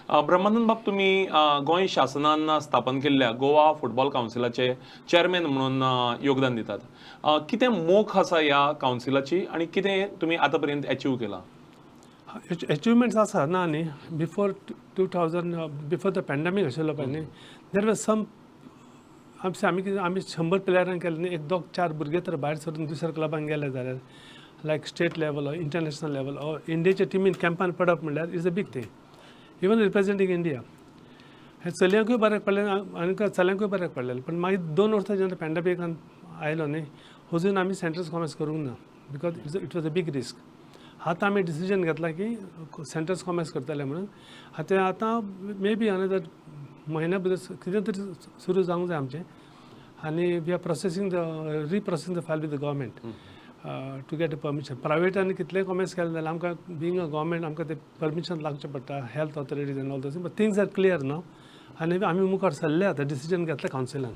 ब्रह्मानंद बाब, तुम्ही गोंय शासनान स्थापन केल्ल्या गोवा फुटबॉल कावन्सिलाचे चेअरमॅन म्हणून योगदान दितात. कितें मोख आसा ह्या कावन्सिलाची आनी कितें तुमी आतां पर्यंत अचीव केलां? अचिवमेंट्स आसा ना न्ही. बिफोर 2000 बिफोर द पॅन्डेमीक आशिल्लो पळय न्ही, देर वॉज सम आमी 100 प्लेयरांक केले न्ही, 1-4 भुरगे तर भायर सरून दुसऱ्या क्लबांक गेले जाल्यार like state level or international level ऑर इंडियेच्या टिमीन कॅम्पान पडप म्हणल्यार is a big thing. Even representing India. हे चलयांकूय बऱ्याक पडलें आनी चल्यांकूय बऱ्याक पडलेलें. पण मागीर 2 वर्सां जेन्ना पॅन्डेमीकान आयलो न्ही, अजून आमी सेंटर्स कॉमर्स करूंक ना because it was a big risk. आतां आमी डिसिजन घेतला की सेंटर्स कॉमर्स करतले म्हणून. आतां मे बी अनदर म्हयन्या भितर कितें तरी सुरू जावंक जाय आमचें. आनी we are processing reprocessing the file with the government to get a permission. प्रायवेटांनी कितलेंय कॉमर्स केलें जाल्यार आमकां बींग अ गव्हर्मेंट आमकां तें परमिशन लागचें पडटा, health authorities and all those. But things are clear नाव. आनी आमी मुखार सरले आतां डिसिजन घेतलें कावन्सिलान.